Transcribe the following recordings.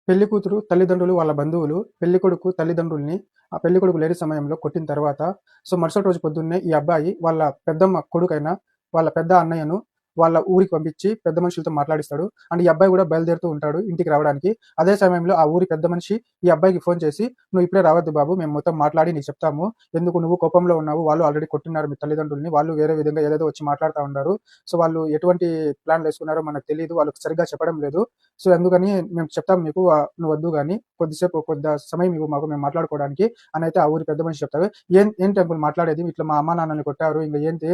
పెళ్లి కూతురు తల్లిదండ్రులు, వాళ్ళ బంధువులు పెళ్ళికొడుకు తల్లిదండ్రుల్ని, ఆ పెళ్ళికొడుకు లేని సమయంలో కొట్టిన తర్వాత, మరుసటి రోజు పొద్దున్నే ఈ అబ్బాయి వాళ్ళ పెద్దమ్మ కొడుకైన వాళ్ళ పెద్ద అన్నయ్యను వాళ్ళ ఊరికి పంపించి పెద్ద మనుషులతో మాట్లాడిస్తాడు. అండ్ ఈ అబ్బాయి కూడా బయలుదేరుతూ ఉంటాడు ఇంటికి రావడానికి. అదే సమయంలో ఆ ఊరి పెద్ద మనిషి ఈ అబ్బాయికి ఫోన్ చేసి, "నువ్వు ఇప్పుడే రావద్దు బాబు, మేము మొత్తం మాట్లాడి నీకు చెప్తాము. ఎందుకు నువ్వు కోపంలో ఉన్నావు? వాళ్ళు ఆల్రెడీ కొట్టినారు మీ తల్లిదండ్రుల్ని. వాళ్ళు వేరే విధంగా ఏదేదో వచ్చి మాట్లాడుతా ఉన్నారు. వాళ్ళు ఎటువంటి ప్లాన్‌లేసుకున్నారో మనకు తెలీదు. వాళ్ళకి సరిగ్గా చెప్పడం లేదు. అందుకని మేము చెప్తాం నీకు, నువ్వు వద్దు గాని కొద్దిసేపు సమయం ఇవ్వు మాకు, మేము మాట్లాడుకోవడానికి" అనైతే ఆ ఊరి పెద్ద మనిషి చెప్తారు. ఏంటి అంకుల్ మాట్లాడేది? ఇట్లా మా అమ్మా నాన్నల్ని కొట్టారు. ఇంక ఏంటి,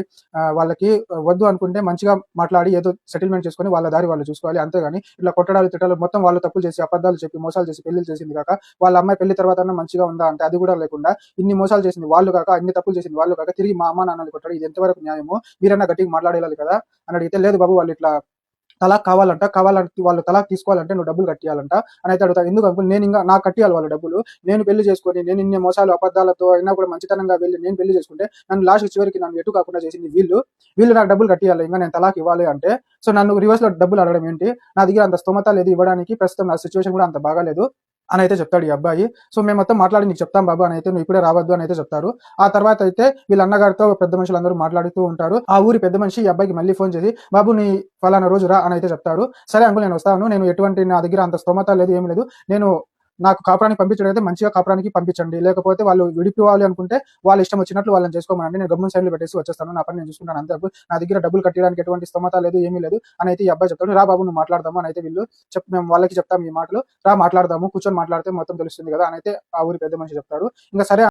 వాళ్ళకి వద్దు అనుకుంటే మంచిగా మాట్లాడి ఏదో సెటిల్మెంట్ చేసుకొని వాళ్ళ దారి వాళ్ళు చూసుకోవాలి. అంతేగాని ఇట్లా కొట్టడాలు, తిట్టడాలు, మొత్తం వాళ్ళు తప్పులు చేసి, అబద్ధాలు చెప్పి, మోసాలు చేసి పెళ్లిళ్ళు చేసింది కాక, వాళ్ళ అమ్మాయి పెళ్లి తర్వాత మంచిగా ఉందా అంటే అది కూడా లేకుండా, ఇన్ని మోసాలు చేసింది వాళ్ళు కాక, ఇన్ని తప్పులు చేసింది వాళ్ళు కాక, తిరిగి మా అమ్మా నాన్నల్ని కొట్టాడు. ఇది ఎంతవరకు న్యాయము? మీరన్నా గట్టిగా మాట్లాడేయాలి కదా అని అడిగితే, లేదు బాబు వాళ్ళు ఇట్లా తలాక్ కావాలంటే వాళ్ళు తలాక్ తీసుకోవాలంటే నువ్వు డబ్బులు కట్టియాలంట అని అయితే అడుగుతారు. ఎందుకు అంకుల్, నేను ఇంకా నాకు కట్టియాలి వాళ్ళు డబ్బులు? నేను పెళ్లి చేసుకొని, నేను ఇన్ని మోసాలు అబద్ధాలతో అయినా కూడా మంచితనంగా వెళ్ళి నేను పెళ్లి చేసుకుంటే, నన్ను లాస్ట్ చివరికి నన్ను ఎటు కాకుండా చేసింది వీళ్ళు నాకు డబ్బులు కట్టియాలి, ఇంకా నేను తలాక్ ఇవ్వాలి అంటే, నన్ను రివర్స్ లో డబ్బులు అడగడం ఏంటి? నా దగ్గర అంత స్తోమత లేదు ఇవ్వడానికి, ప్రస్తుతం నా సిచ్యువేషన్ కూడా అంత బాగాలేదు అని అయితే చెప్తాడు ఈ అబ్బాయి. మేము మొత్తం మాట్లాడి నీకు చెప్తాం బాబు అని అయితే, నువ్వు ఇప్పుడే రావద్దు అని అయితే చెప్తారు. ఆ తర్వాత అయితే వీళ్ళ అన్నగారితో పెద్ద మనుషులందరూ మాట్లాడుతూ ఉంటారు. ఆ ఊరి పెద్ద మనిషి ఈ అబ్బాయికి మళ్ళీ ఫోన్ చేసి, బాబు నీ ఫలానా రోజు రా అని అయితే చెప్తారు. సరే అంకుల్ నేను వస్తాను, నేను ఎటువంటి నా దగ్గర అంత స్తోమత లేదు, ఏం లేదు, నేను నాకు కాపురానికి పంపించడం అయితే మంచిగా కాపురానికి పంపించండి, లేకపోతే వాళ్ళు విడిపోవాలి అనుకుంటే వాళ్ళ ఇష్టం వచ్చినట్లు వాళ్ళని చేసుకోమనండి, నేను గమ్మున సైడ్లో పెట్టేసి వచ్చేస్తాను, నా పని నేను చూసుకుంటాను అంతే, నా దగ్గర డబ్బులు కట్టడానికి ఎటువంటి స్తోమత లేదు, ఏమీ లేదు అని అయితే ఈ అబ్బాయి చెప్తాడు. రా బాబు నువ్వు మాట్లాడదాము అని అయితే వీళ్ళు మేము వాళ్ళకి చెప్తాం ఈ మాటలు, రా మాట్లాడదాము, కూర్చొని మాట్లాడితే మొత్తం తెలుస్తుంది కదా అని అయితే ఆ ఊరి పెద్ద మనిషి చెప్తారు. ఇంకా సరే